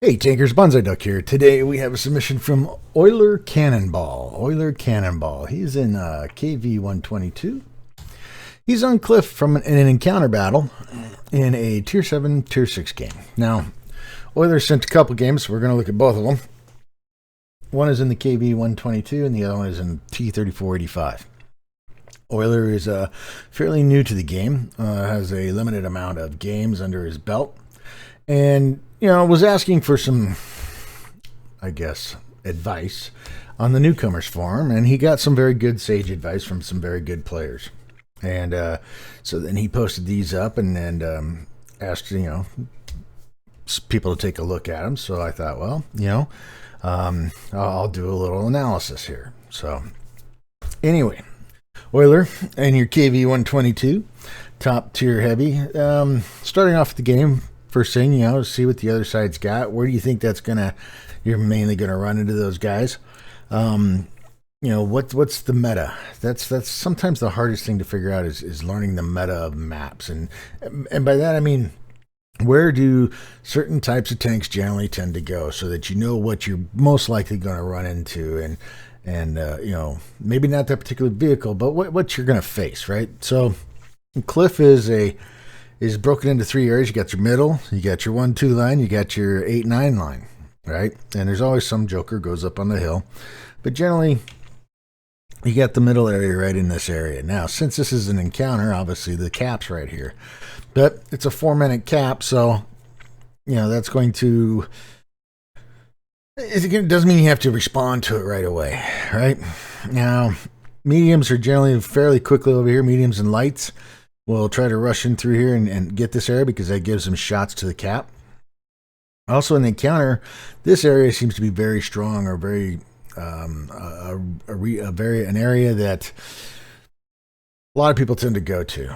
Hey Tankers, Bonsai Duck here. Today we have a submission from OilerCannonball. OilerCannonball. He's in KV-122. He's on Cliff from an encounter battle in a Tier 7, Tier 6 game. Now, Oiler sent a couple games, so we're going to look at both of them. One is in the KV-122 and the other one is in T-34-85. Oiler is fairly new to the game, has a limited amount of games under his belt, and was asking for some, I guess, advice on the newcomers forum, and he got some very good sage advice from some very good players. And so then he posted these up and asked, people to take a look at them. So I thought, well, I'll do a little analysis here. So anyway, Oiler and your KV-122, top tier heavy, starting off the game. First thing, see what the other side's got. Where do you think you're mainly gonna run into those guys? What's the meta? That's sometimes the hardest thing to figure out is learning the meta of maps, and by that I mean, where do certain types of tanks generally tend to go, so that you know what you're most likely going to run into, and maybe not that particular vehicle, but what you're going to face, right? So, Cliff is broken into three areas. You got your middle, you got your 1-2 line, you got your 8-9 line, right? And there's always some joker goes up on the hill, but generally you got the middle area right in this area. Now, since this is an encounter, obviously the cap's right here, but it's a 4-minute cap, so that's going to. It doesn't mean you have to respond to it right away, right? Now, mediums are generally fairly quickly over here. Mediums and lights will try to rush in through here and get this area because that gives them shots to the cap. Also in the encounter, this area seems to be very strong, or very an area that a lot of people tend to go to.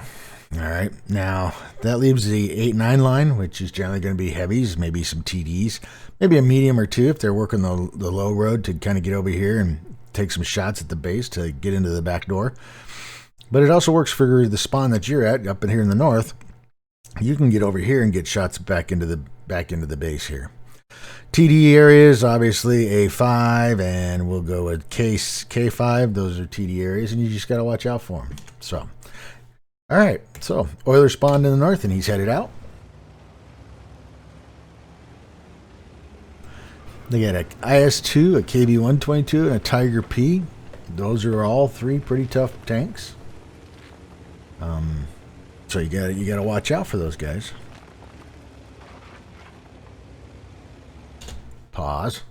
All right, now that leaves the 8-9 line, which is generally going to be heavies, maybe some TDs, maybe a medium or two if they're working the low road to kind of get over here and take some shots at the base to get into the back door. But it also works for the spawn that you're at up in here in the north. You can get over here and get shots back into the base here. TD areas, obviously A5, and we'll go with K5. Those are TD areas, and you just got to watch out for them. So, all right. So Oiler spawned in the north, and he's headed out. They got a IS-2, a KV-122, and a Tiger P. Those are all three pretty tough tanks. So you gotta watch out for those guys. Pause.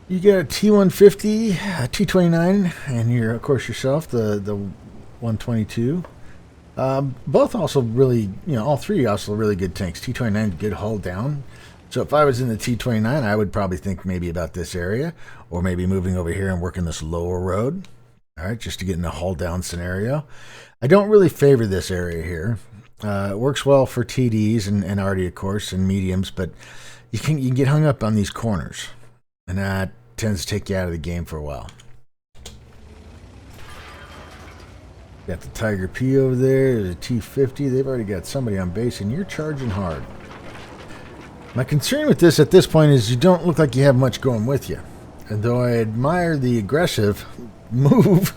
You got a T-150, a T-29, and of course yourself, the 122. Both also really, all three also really good tanks. T-29, good hull down. So if I was in the T-29, I would probably think maybe about this area, or maybe moving over here and working this lower road. All right, just to get in a hull down scenario. I don't really favor this area here. It works well for TDs and Artic, of course, and mediums, but you can get hung up on these corners, and that tends to take you out of the game for a while. Got the Tiger P over there, there's a T-50. They've already got somebody on base, and you're charging hard. My concern with this at this point is you don't look like you have much going with you. And though I admire the aggressive move,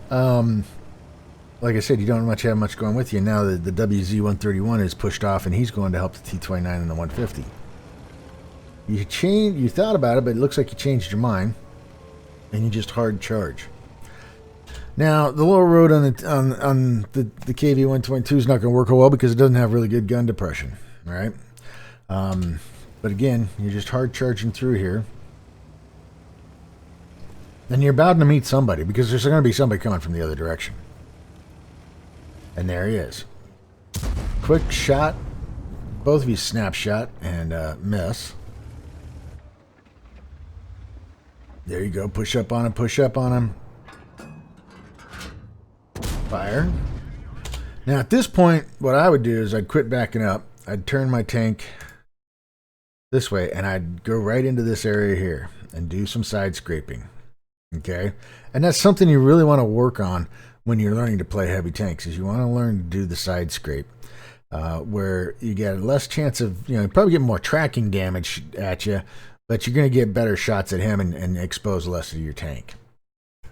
like I said, you don't have much going with you. Now the WZ-131 is pushed off, and he's going to help the T-29 and the 150. You thought about it, but it looks like you changed your mind, and you just hard charge. Now, the lower road on the KV-122 is not going to work well because it doesn't have really good gun depression, all right? But again, you're just hard charging through here. And you're bound to meet somebody because there's going to be somebody coming from the other direction. And there he is. Quick shot. Both of you snapshot and miss. There you go. Push up on him. Push up on him. Fire. Now at this point, what I would do is I'd quit backing up. I'd turn my tank this way, and I'd go right into this area here and do some side scraping. Okay? And that's something you really want to work on when you're learning to play heavy tanks, is you want to learn to do the side scrape. Where you get less chance of, you probably get more tracking damage at you, but you're going to get better shots at him and expose less of your tank.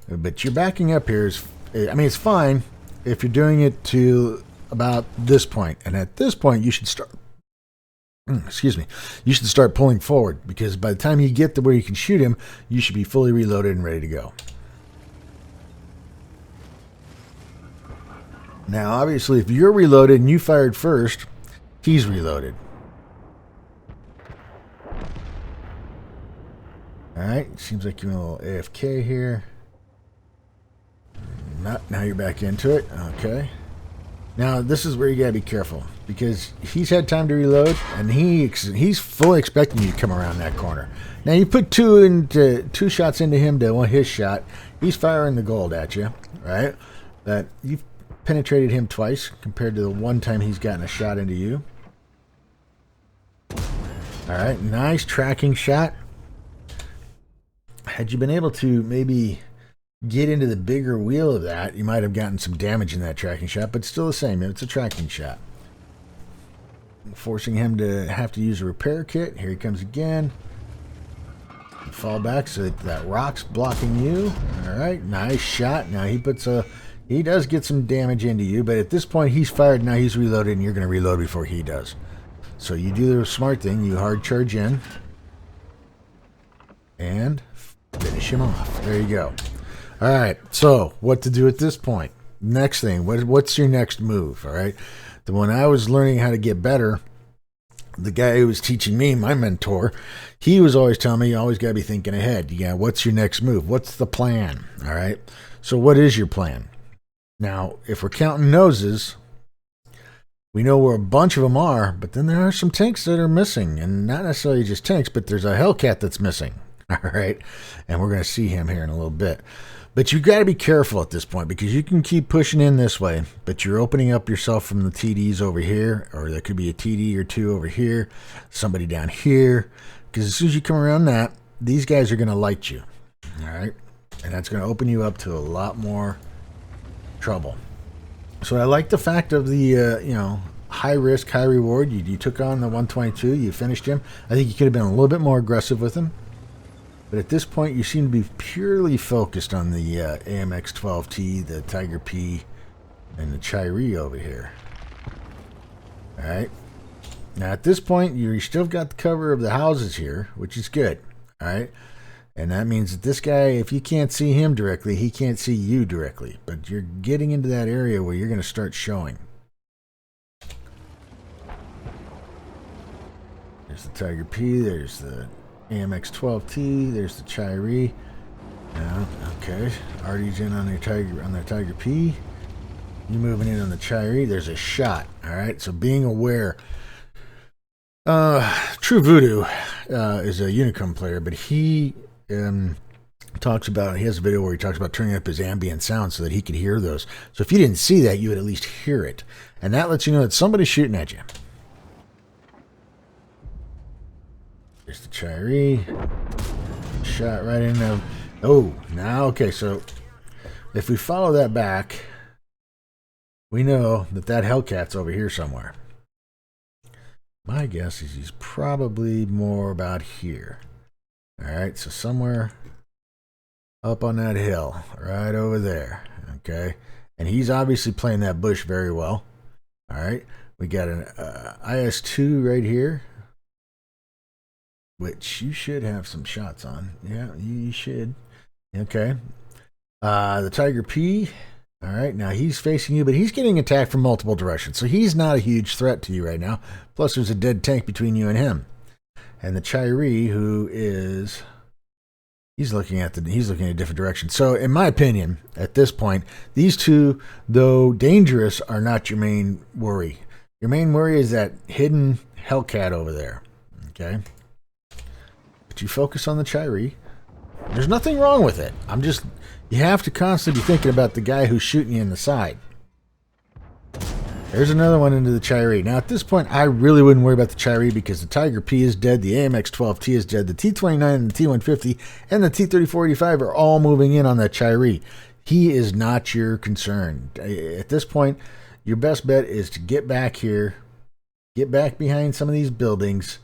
But your backing up here is, I mean, it's fine if you're doing it to about this point. And at this point, you should start, you should start pulling forward, because by the time you get to where you can shoot him, you should be fully reloaded and ready to go. Now, obviously, if you're reloaded and you fired first, he's reloaded. Alright, seems like you're a little AFK here. Now you're back into it. Okay. Now, this is where you gotta be careful, because he's had time to reload, and he's fully expecting you to come around that corner. Now, you put two shots into him to his shot. He's firing the gold at you, right? But you've penetrated him twice compared to the one time he's gotten a shot into you. Alright, nice tracking shot. Had you been able to maybe get into the bigger wheel of that, you might have gotten some damage in that tracking shot, but still the same. It's a tracking shot. Forcing him to have to use a repair kit. Here he comes again. Fall back so that rock's blocking you. Alright, nice shot. Now he does get some damage into you, but at this point he's fired. Now he's reloaded, and you're going to reload before he does. So you do the smart thing. You hard charge in and finish him off. There you go. All right, so what to do at this point? Next thing, what's your next move? All right, when I was learning how to get better, the guy who was teaching me, my mentor, he was always telling me, you always got to be thinking ahead. Yeah, what's your next move? What's the plan? All right, so what is your plan? Now, if we're counting noses, we know where a bunch of them are, but then there are some tanks that are missing, and not necessarily just tanks, but there's a Hellcat that's missing. All right, and we're going to see him here in a little bit. But you got to be careful at this point, because you can keep pushing in this way, but you're opening up yourself from the TDs over here, or there could be a TD or two over here, somebody down here, because as soon as you come around that, these guys are going to light you. All right, and that's going to open you up to a lot more trouble. So I like the fact of the high risk, high reward. You took on the 122, you finished him. I think you could have been a little bit more aggressive with him, but at this point you seem to be purely focused on the AMX-12T, the Tiger P, and the Chiree over here. All right, now at this point you still got the cover of the houses here, which is good. All right, and that means that this guy, if you can't see him directly, he can't see you directly. But you're getting into that area where you're going to start showing. There's the Tiger P. There's the AMX-12T. There's the Chiree. Okay. Artic's in on their Tiger P. You moving in on the Chiree. There's a shot. All right. So being aware. True Voodoo is a Unicum player, but he talks about, he has a video where he talks about turning up his ambient sound so that he could hear those. So if you didn't see that, you would at least hear it, and that lets you know that somebody's shooting at you. There's the Chiree. Shot right in there. Oh, now okay, so if we follow that back, we know that Hellcat's over here somewhere. My guess is he's probably more about here. Alright, so somewhere up on that hill, right over there. Okay, and he's obviously playing that bush very well. Alright, we got an IS-2 right here, which you should have some shots on. Yeah, you should. Okay, the Tiger P. Alright, now he's facing you, but he's getting attacked from multiple directions, so he's not a huge threat to you right now. Plus, there's a dead tank between you and him. And the Chiree, who is, he's looking at a different direction. So, in my opinion, at this point, these two, though dangerous, are not your main worry. Your main worry is that hidden Hellcat over there. Okay, but you focus on the Chiree. There's nothing wrong with it. You have to constantly be thinking about the guy who's shooting you in the side. There's another one into the Chiree. Now, at this point, I really wouldn't worry about the Chiree because the Tiger P is dead, the AMX-12T is dead, the T-29 and the T-150 and the T-34-85 are all moving in on that Chiree. He is not your concern. At this point, your best bet is to get back here, get back behind some of these buildings,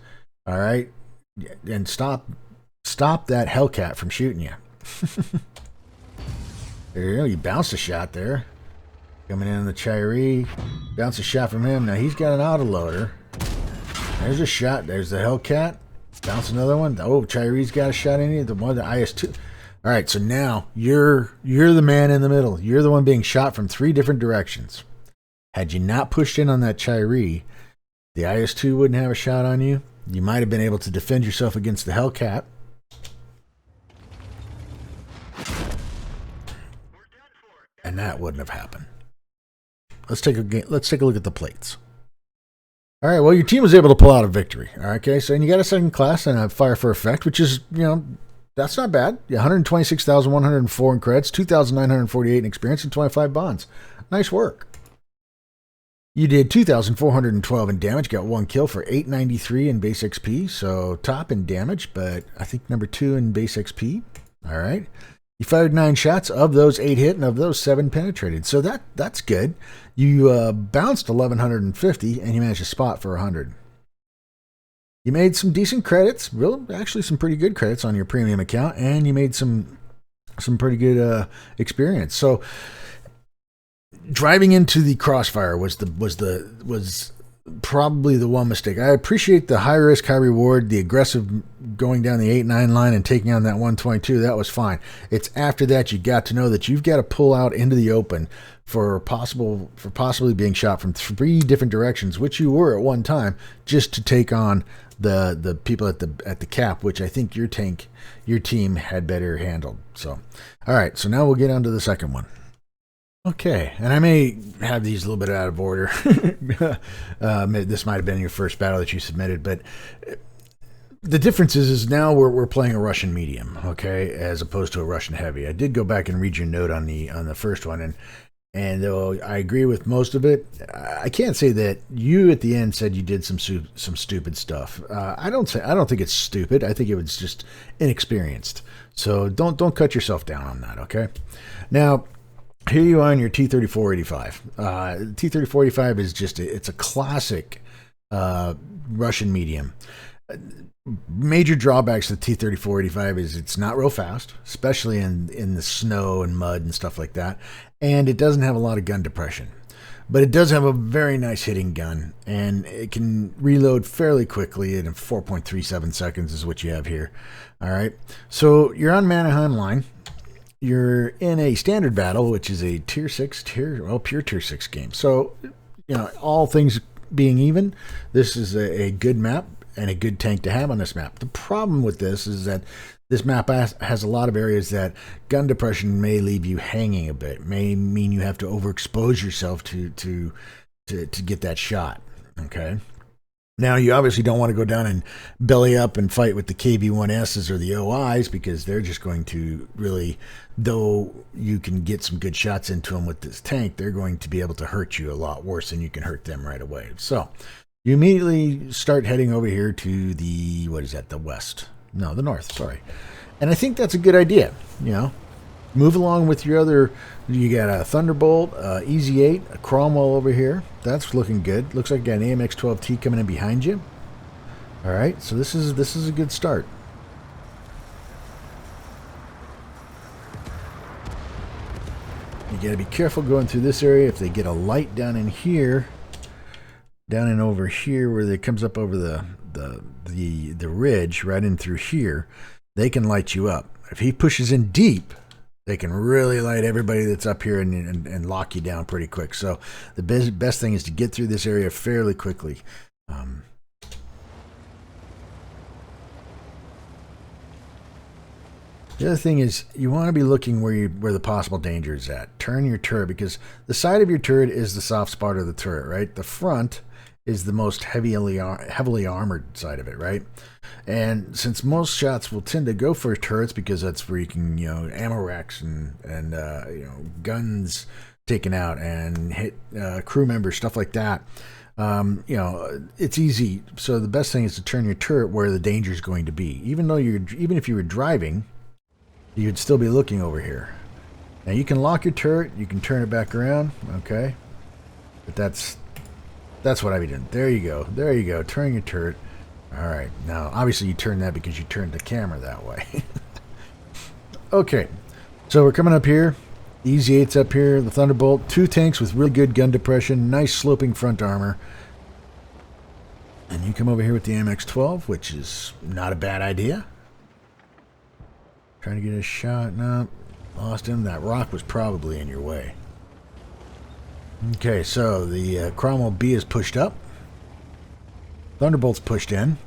all right, and stop that Hellcat from shooting you. There you go. You bounced a shot there. Coming in the Chiree. Bounce a shot from him. Now he's got an autoloader. There's a shot. There's the Hellcat. Bounce another one. Oh, Chiree's got a shot in you. The one, the IS-2. All right, so now you're the man in the middle. You're the one being shot from 3 different directions. Had you not pushed in on that Chiree, the IS-2 wouldn't have a shot on you. You might have been able to defend yourself against the Hellcat. And that wouldn't have happened. Let's take a look at the plates. All right, well, your team was able to pull out a victory. All right, okay, so and you got a second class and a fire for effect, which is, that's not bad. 126,104 in credits, 2,948 in experience, and 25 bonds. Nice work. You did 2,412 in damage, got 1 kill for 893 in base XP, so top in damage, but I think number 2 in base XP. All right. You fired 9 shots. Of those, 8 hit, and of those, 7 penetrated. So that's good. You bounced 1,150, and you managed to spot for 100. You made some decent credits. Actually, some pretty good credits on your premium account, and you made some pretty good experience. So driving into the crossfire was probably the one mistake. I appreciate the high risk, high reward, the aggressive going down the 8-9 line and taking on that 122. That was fine. It's after that you got to know that you've got to pull out into the open for possibly being shot from 3 different directions, which you were at one time, just to take on the people at the cap, which I think your team had better handled. So, all right. So now we'll get on to the second one. Okay, and I may have these a little bit out of order. This might have been your first battle that you submitted, but the difference is now we're playing a Russian medium, okay, as opposed to a Russian heavy. I did go back and read your note on the first one, and though I agree with most of it, I can't say that you at the end said you did some stupid stuff. I don't think it's stupid. I think it was just inexperienced. So don't cut yourself down on that, okay? Now, here you are on your T-34-85. T-34-85 is it's a classic Russian medium. Major drawbacks to the T-34-85 is it's not real fast, especially in the snow and mud and stuff like that. And it doesn't have a lot of gun depression. But it does have a very nice hitting gun, and it can reload fairly quickly in 4.37 seconds is what you have here. All right. So you're on Mannerheim line. You're in a standard battle, which is a pure tier 6 game. So, all things being even, this is a good map and a good tank to have on this map. The problem with this is that this map has a lot of areas that gun depression may leave you hanging a bit. May mean you have to overexpose yourself to get that shot. Okay. Now, you obviously don't want to go down and belly up and fight with the KV-1Ss or the OIs because they're just going to really, though you can get some good shots into them with this tank, they're going to be able to hurt you a lot worse than you can hurt them right away. So you immediately start heading over here to the, the west? No, the north, sorry. And I think that's a good idea, Move along with your other, you got a Thunderbolt, Easy 8, a Cromwell over here. That's looking good. Looks like you got an AMX-12T coming in behind you. All right, so this is a good start. You got to be careful going through this area. If they get a light down in here, down and over here where it comes up over the ridge right in through here, they can light you up. If he pushes in deep, they can really light everybody that's up here and lock you down pretty quick. So the best thing is to get through this area fairly quickly. The other thing is you want to be looking where the possible danger is at. Turn your turret because the side of your turret is the soft spot of the turret, right? The front is the most heavily armored side of it, right? And since most shots will tend to go for turrets because that's where you can, ammo racks and guns taken out and hit crew members, stuff like that. It's easy. So the best thing is to turn your turret where the danger is going to be. Even if you were driving, you'd still be looking over here. Now you can lock your turret, you can turn it back around, okay? But that's what I'd be doing. There you go, turn your turret. Alright, now obviously you turn that because you turned the camera that way. Okay, so we're coming up here. Easy 8's up here, the Thunderbolt, 2 tanks with really good gun depression, nice sloping front armor. And you come over here with the AMX-12, which is not a bad idea. Trying to get a shot, no. Lost him. That rock was probably in your way. Okay, so the Cromwell B is pushed up. Thunderbolt's pushed in.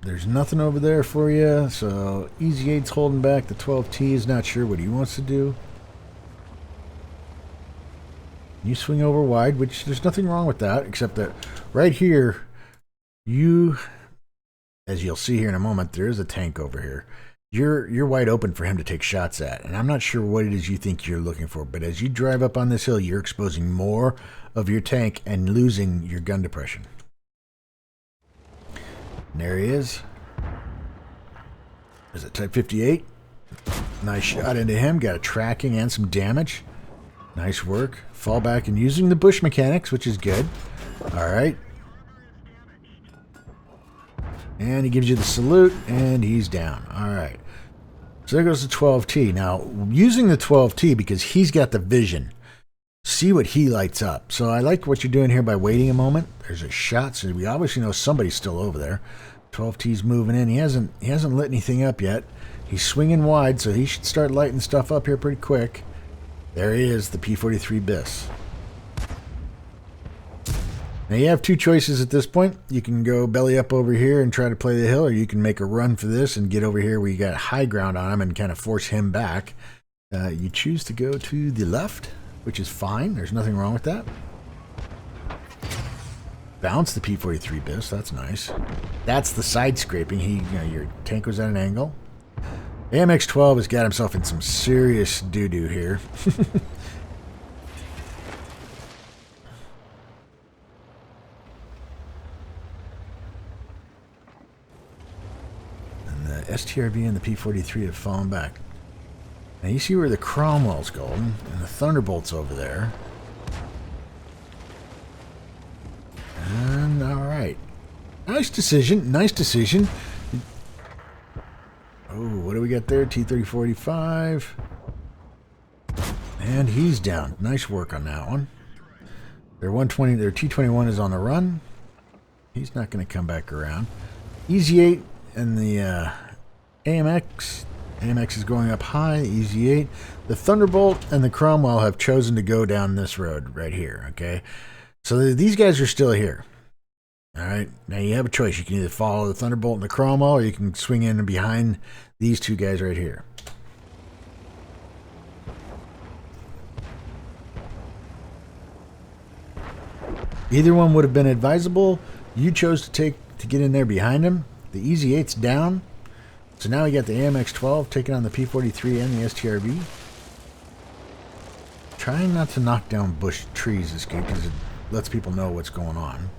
There's nothing over there for you, so Easy 8's holding back. The 12T is not sure what he wants to do. You swing over wide, which there's nothing wrong with that, except that right here, as you'll see here in a moment, there is a tank over here. You're wide open for him to take shots at, and I'm not sure what it is you think you're looking for, but as you drive up on this hill, you're exposing more of your tank and losing your gun depression. And there he is. There's a Type 58. Nice shot into him. Got a tracking and some damage. Nice work. Fall back and using the bush mechanics, which is good. Alright. And he gives you the salute, and he's down. Alright. So there goes the 12T. Now, using the 12T, because he's got the vision, see what he lights up. So I like what you're doing here by waiting a moment. There's a shot, so we obviously know somebody's still over there. 12T's moving in. He hasn't lit anything up yet. He's swinging wide, so he should start lighting stuff up here pretty quick. There he is, the P-43 BIS. Now you have 2 choices at this point. You can go belly up over here and try to play the hill, or you can make a run for this and get over here where you got high ground on him and kind of force him back. You choose to go to the left, which is fine. There's nothing wrong with that. Bounce the P-43 BIS. That's nice. That's the side scraping. Your tank was at an angle. AMX-12 has got himself in some serious doo-doo here. STRV and the P-43 have fallen back. Now you see where the Cromwell's going, and the Thunderbolt's over there. And alright. Nice decision, nice decision. Oh, what do we got there? T-34-85. And he's down. Nice work on that one. Their T-21 is on the run. He's not going to come back around. Easy 8 and the AMX. AMX is going up high, Easy 8. The Thunderbolt and the Cromwell have chosen to go down this road right here, okay? So these guys are still here. Alright, now you have a choice. You can either follow the Thunderbolt and the Cromwell, or you can swing in behind these 2 guys right here. Either one would have been advisable. You chose to get in there behind him. The Easy 8's down. So now we got the AMX-12 taking on the P-43 and the STRV. Trying not to knock down bush trees this game because it lets people know what's going on.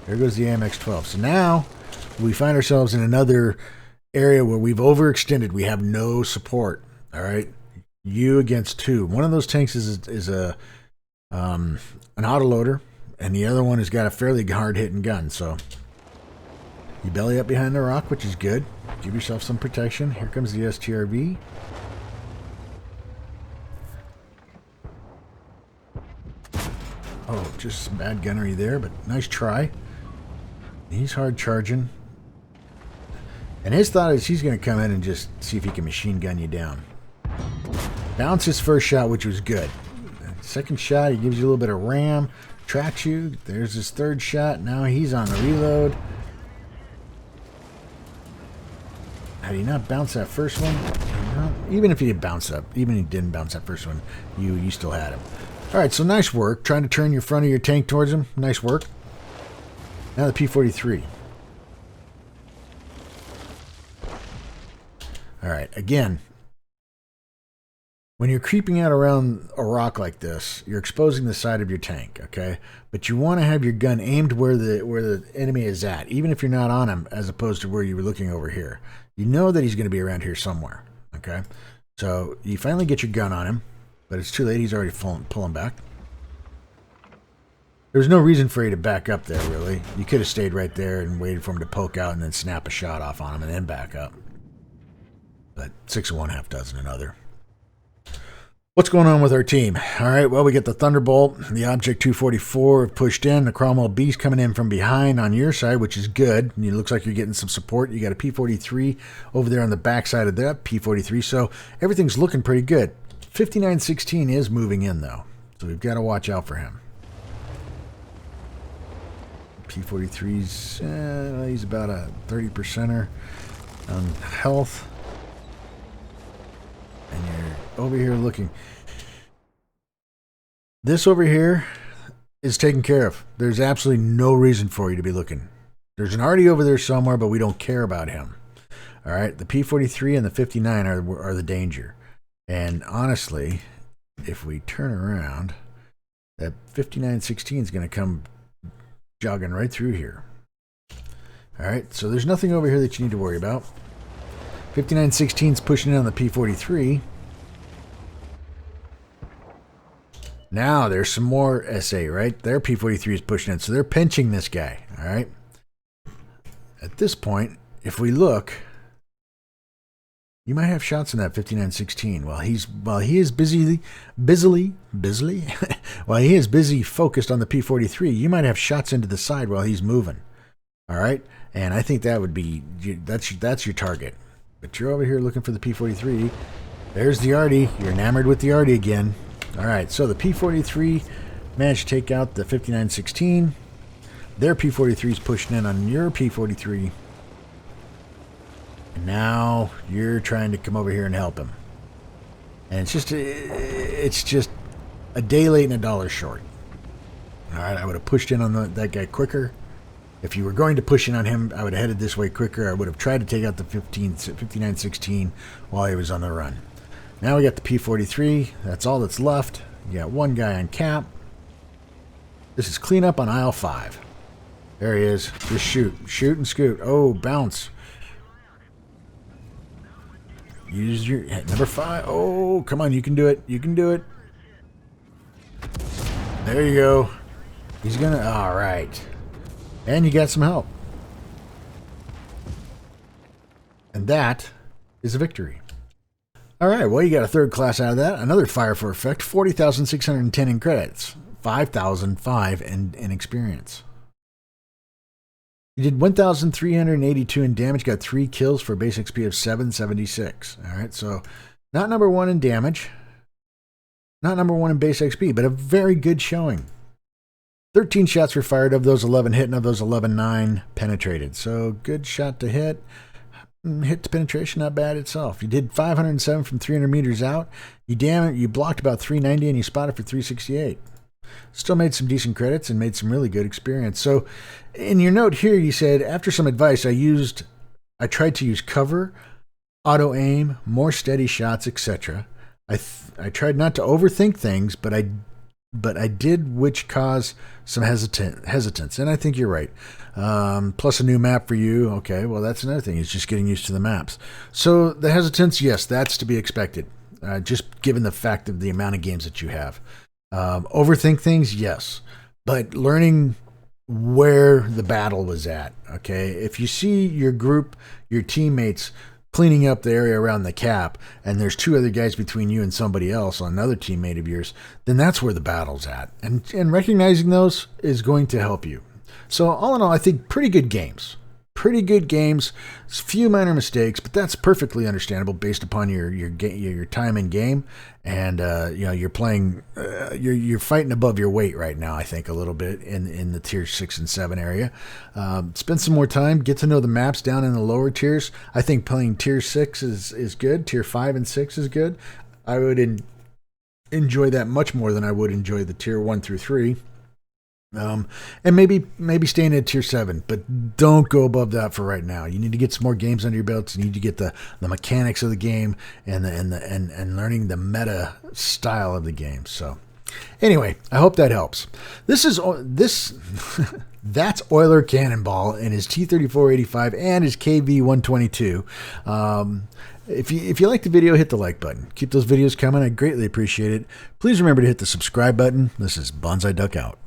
There goes the AMX-12. So now we find ourselves in another area where we've overextended. We have no support. All right, you against 2. One of those tanks is an autoloader, and the other one has got a fairly hard-hitting gun. So you belly up behind the rock, which is good. Give yourself some protection. Here comes the STRV. Oh, just some bad gunnery there, but nice try. He's hard charging. And his thought is he's going to come in and just see if he can machine gun you down. Bounce his first shot, which was good. Second shot, he gives you a little bit of ram. Tracks you. There's his third shot. Now he's on the reload. Had he not bounced that first one? Even if he did bounce up, even if he didn't bounce that first one, you still had him. All right, so nice work. Trying to turn your front of your tank towards him. Nice work. Now the P-43. All right, again, when you're creeping out around a rock like this, you're exposing the side of your tank, okay? But you want to have your gun aimed where the enemy is at, even if you're not on him, as opposed to where you were looking over here. You know that he's going to be around here somewhere, okay? So you finally get your gun on him, but it's too late. He's already pulling back. There's no reason for you to back up there, really. You could have stayed right there and waited for him to poke out and then snap a shot off on him and then back up. But 6 of one, half dozen another. What's going on with our team? All right, well, we get the Thunderbolt, the Object 244 pushed in, the Cromwell Beast coming in from behind on your side, which is good. It looks like you're getting some support. You got a P-43 over there on the back side of that P-43, so everything's looking pretty good. 5916 is moving in, though, so we've got to watch out for him. P-43's, he's about a 30%er on health. And you're over here looking. This over here is taken care of. There's absolutely no reason for you to be looking. There's an Artie over there somewhere, but we don't care about him. All right, the P-43 and the 59 are the danger. And honestly, if we turn around, that 5916 is going to come jogging right through here. All right, so there's nothing over here that you need to worry about. 5916's pushing in on the P-43. Now there's some more SA, right? Their P-43 is pushing in, so they're pinching this guy, all right? At this point, if we look, you might have shots in that 5916. While he is busy while he is busy focused on the P-43, you might have shots into the side while he's moving, all right? And I think that would be, that's your target. But you're over here looking for the P-43. There's the Artie. You're enamored with the Artie again. All right, so the P-43 managed to take out the 5916. Their P-43 is pushing in on your P-43. And now you're trying to come over here and help him. And it's just a day late and a dollar short. All right, I would have pushed in on that guy quicker. If you were going to push in on him, I would have headed this way quicker. I would have tried to take out the 5916 while he was on the run. Now we got the P-43. That's all that's left. You got one guy on cap. This is cleanup on aisle 5. There he is. Just shoot. Shoot and scoot. Oh, bounce. Use your number 5. Oh, come on. You can do it. You can do it. There you go. He's going to... All right. And you got some help. And that is a victory. All right, well, you got a third class out of that. Another fire for effect, 40,610 in credits, 5,005 in experience. You did 1,382 in damage, got 3 kills for a base XP of 776. All right, so not number 1 in damage, not number 1 in base XP, but a very good showing. 13 shots were fired, of those 11 hit, and of those 11, 9 penetrated. So good shot to hit. Hit to penetration, not bad itself. You did 507 from 300 meters out. You blocked about 390 and you spotted for 368. Still made some decent credits and made some really good experience. So in your note here, you said, after some advice, I tried to use cover, auto aim, more steady shots, etc. I tried not to overthink things, but I did, which caused some hesitance. And I think you're right. Plus a new map for you. Okay, well, that's another thing. It's just getting used to the maps. So the hesitance, yes, that's to be expected. Just given the fact of the amount of games that you have. Overthink things, yes. But learning where the battle was at. Okay, if you see your group, your teammates cleaning up the area around the cap, and there's 2 other guys between you and somebody else, another teammate of yours, then that's where the battle's at. And recognizing those is going to help you. So all in all, I think pretty good games. pretty good games. There's a few minor mistakes, but that's perfectly understandable based upon your time in game, and you're playing, you're fighting above your weight right now. I think a little bit in the tier 6 and 7 area. Spend some more time, get to know the maps down in the lower tiers. I think playing tier 6 is good. Tier 5 and 6 is good. I would enjoy that much more than I would enjoy the tier 1 through 3. And maybe staying at tier 7, but don't go above that for right now. You need to get some more games under your belts. You need to get the mechanics of the game and learning the meta style of the game. So anyway, I hope that helps. That's OilerCannonball and his T-34-85 and his KV-122. If you like the video, hit the like button. Keep those videos coming. I greatly appreciate it. Please remember to hit the subscribe button. This is Bonsai Duck out.